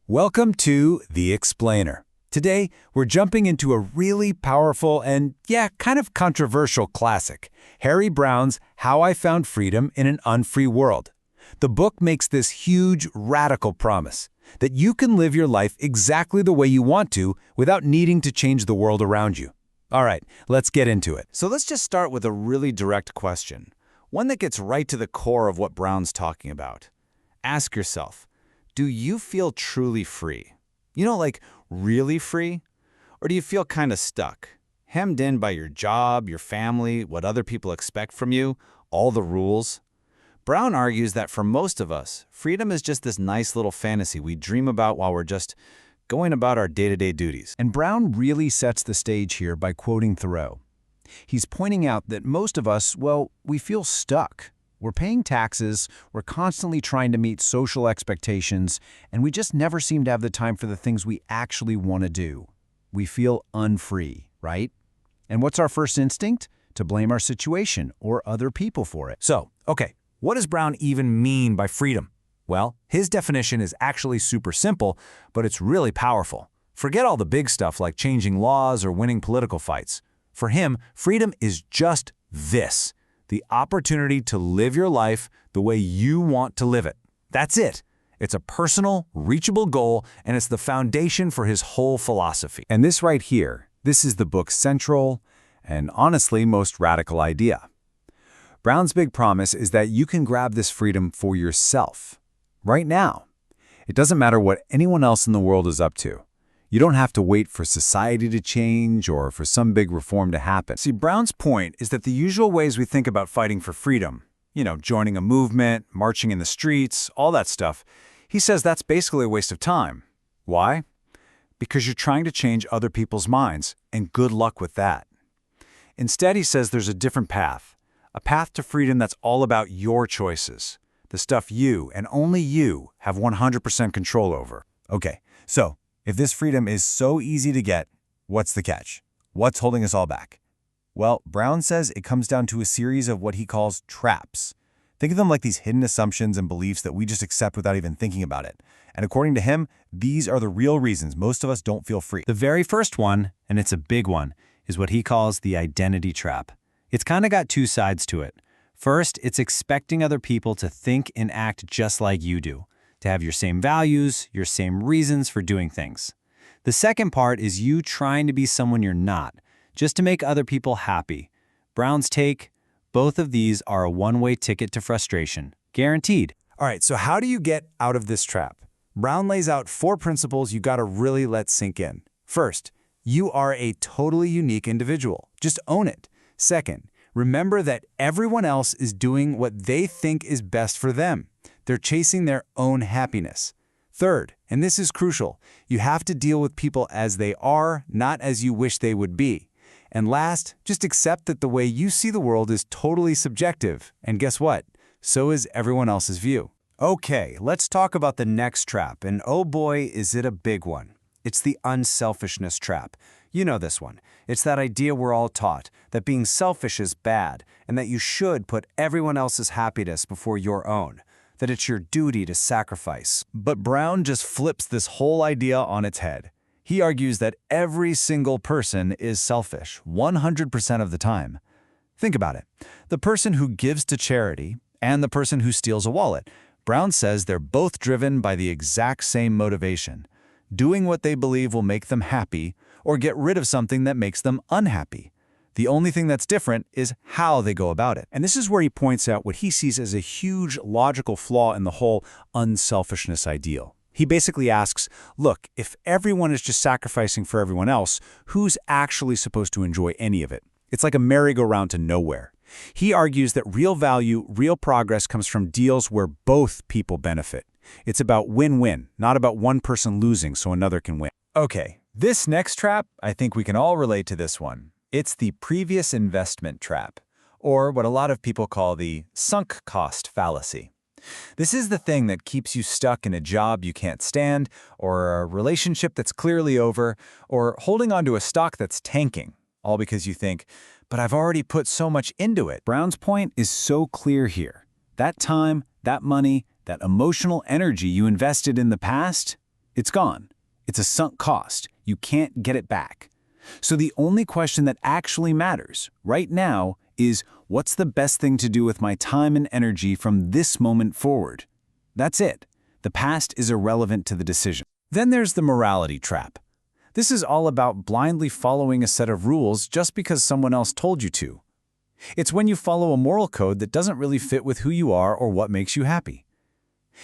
Welcome to The Explainer. Today, we're jumping into a really powerful and, kind of controversial classic, Harry Browne's How I Found Freedom in an Unfree World. The book makes this huge, radical promise that you can live your life exactly the way you want to without needing to change the world around you. All right, let's get into it. So let's just start with a really direct question, one that gets right to the core of what Browne's talking about. Ask yourself, do you feel truly free? Like really free? Or do you feel kind of stuck, hemmed in by your job, your family, what other people expect from you, all the rules? Browne argues that for most of us, freedom is just this nice little fantasy we dream about while we're just going about our day-to-day duties. And Browne really sets the stage here by quoting Thoreau. He's pointing out that most of us, we feel stuck. We're paying taxes, we're constantly trying to meet social expectations, and we just never seem to have the time for the things we actually want to do. We feel unfree, right? And what's our first instinct? To blame our situation or other people for it. So, what does Browne even mean by freedom? Well, his definition is actually super simple, but it's really powerful. Forget all the big stuff like changing laws or winning political fights. For him, freedom is just this: the opportunity to live your life the way you want to live it. That's it. It's a personal, reachable goal, and it's the foundation for his whole philosophy. And this right here, this is the book's central and honestly most radical idea. Browne's big promise is that you can grab this freedom for yourself, right now. It doesn't matter what anyone else in the world is up to. You don't have to wait for society to change or for some big reform to happen. See, Browne's point is that the usual ways we think about fighting for freedom, joining a movement, marching in the streets, all that stuff, he says that's basically a waste of time. Why? Because you're trying to change other people's minds, and good luck with that. Instead, he says there's a different path, a path to freedom that's all about your choices, the stuff you, and only you, have 100% control over. Okay, so if this freedom is so easy to get, what's the catch? What's holding us all back? Well, Browne says it comes down to a series of what he calls traps. Think of them like these hidden assumptions and beliefs that we just accept without even thinking about it. And according to him, these are the real reasons most of us don't feel free. The very first one, and it's a big one, is what he calls the identity trap. It's kind of got two sides to it. First, it's expecting other people to think and act just like you do, to have your same values, your same reasons for doing things. The second part is you trying to be someone you're not, just to make other people happy. Browne's take: both of these are a one-way ticket to frustration, guaranteed. All right, so how do you get out of this trap? Browne lays out 4 principles you gotta really let sink in. First, you are a totally unique individual. Just own it. Second, remember that everyone else is doing what they think is best for them. They're chasing their own happiness. Third, and this is crucial, you have to deal with people as they are, not as you wish they would be. And last, just accept that the way you see the world is totally subjective. And guess what? So is everyone else's view. Okay, let's talk about the next trap, and oh boy, is it a big one. It's the unselfishness trap. You know this one. It's that idea we're all taught, that being selfish is bad, and that you should put everyone else's happiness before your own, that it's your duty to sacrifice. But Browne just flips this whole idea on its head. He argues that every single person is selfish, 100% of the time. Think about it. The person who gives to charity and the person who steals a wallet, Browne says they're both driven by the exact same motivation: doing what they believe will make them happy or get rid of something that makes them unhappy. The only thing that's different is how they go about it. And this is where he points out what he sees as a huge logical flaw in the whole unselfishness ideal. He basically asks, look, if everyone is just sacrificing for everyone else, who's actually supposed to enjoy any of it? It's like a merry-go-round to nowhere. He argues that real value, real progress comes from deals where both people benefit. It's about win-win, not about one person losing so another can win. Okay, this next trap, I think we can all relate to this one. It's the previous investment trap, or what a lot of people call the sunk cost fallacy. This is the thing that keeps you stuck in a job you can't stand, or a relationship that's clearly over, or holding onto a stock that's tanking, all because you think, but I've already put so much into it. Browne's point is so clear here. That time, that money, that emotional energy you invested in the past, It's gone. It's a sunk cost. You can't get it back. So the only question that actually matters right now is, what's the best thing to do with my time and energy from this moment forward? That's it. The past is irrelevant to the decision. Then there's the morality trap. This is all about blindly following a set of rules just because someone else told you to. It's when you follow a moral code that doesn't really fit with who you are or what makes you happy.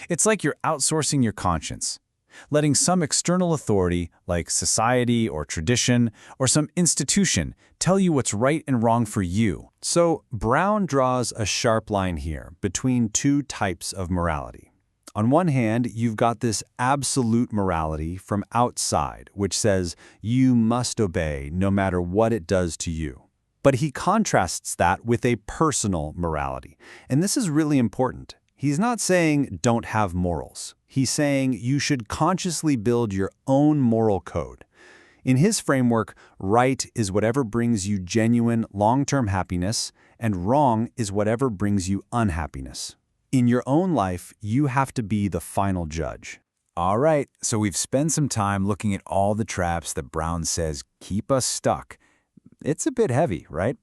It's like you're outsourcing your conscience, letting some external authority, like society or tradition or some institution, tell you what's right and wrong for you. So Browne draws a sharp line here between two types of morality. On one hand, you've got this absolute morality from outside, which says you must obey no matter what it does to you. But he contrasts that with a personal morality. And this is really important. He's not saying don't have morals. He's saying you should consciously build your own moral code. In his framework, right is whatever brings you genuine, long-term happiness, and wrong is whatever brings you unhappiness. In your own life, you have to be the final judge. All right, so we've spent some time looking at all the traps that Browne says keep us stuck. It's a bit heavy, right?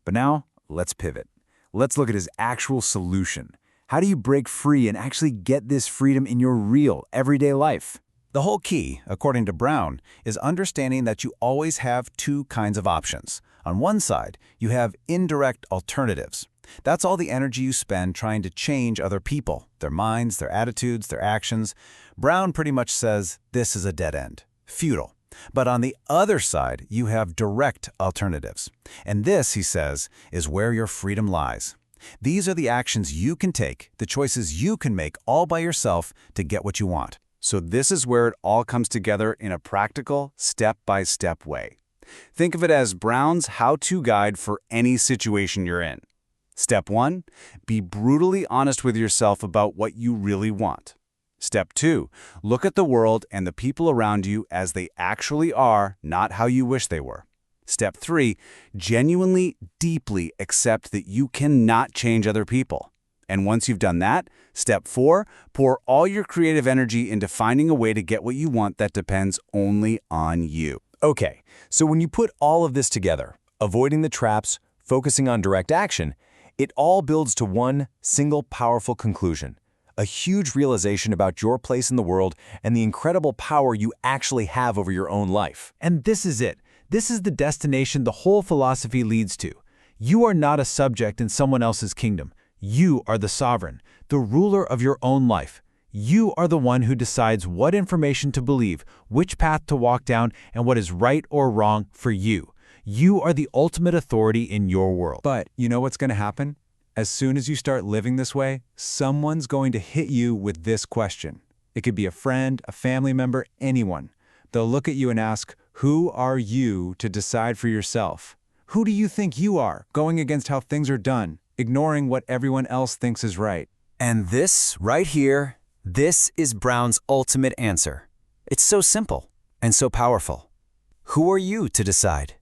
But now, let's pivot. Let's look at his actual solution. How do you break free and actually get this freedom in your real, everyday life? The whole key, according to Browne, is understanding that you always have two kinds of options. On one side, you have indirect alternatives. That's all the energy you spend trying to change other people, their minds, their attitudes, their actions. Browne pretty much says this is a dead end, futile. But on the other side, you have direct alternatives. And this, he says, is where your freedom lies. These are the actions you can take, the choices you can make all by yourself to get what you want. So this is where it all comes together in a practical, step-by-step way. Think of it as Browne's how-to guide for any situation you're in. Step 1, be brutally honest with yourself about what you really want. Step 2, look at the world and the people around you as they actually are, not how you wish they were. Step 3, genuinely, deeply accept that you cannot change other people. And once you've done that, step 4, pour all your creative energy into finding a way to get what you want that depends only on you. Okay, so when you put all of this together, avoiding the traps, focusing on direct action, it all builds to one single powerful conclusion. A huge realization about your place in the world and the incredible power you actually have over your own life. And this is it. This is the destination the whole philosophy leads to. You are not a subject in someone else's kingdom. You are the sovereign, the ruler of your own life. You are the one who decides what information to believe, which path to walk down, and what is right or wrong for you. You are the ultimate authority in your world. But you know what's going to happen? As soon as you start living this way, someone's going to hit you with this question. It could be a friend, a family member, anyone. They'll look at you and ask, who are you to decide for yourself? Who do you think you are, going against how things are done, ignoring what everyone else thinks is right? And this, right here, this is Browne's ultimate answer. It's so simple and so powerful. Who are you to decide?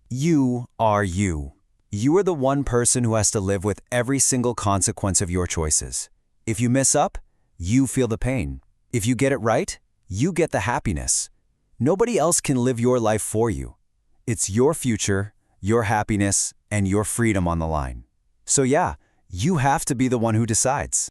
You are you. You are the one person who has to live with every single consequence of your choices. If you mess up, you feel the pain. If you get it right, you get the happiness. Nobody else can live your life for you. It's your future, your happiness, and your freedom on the line. So yeah, you have to be the one who decides.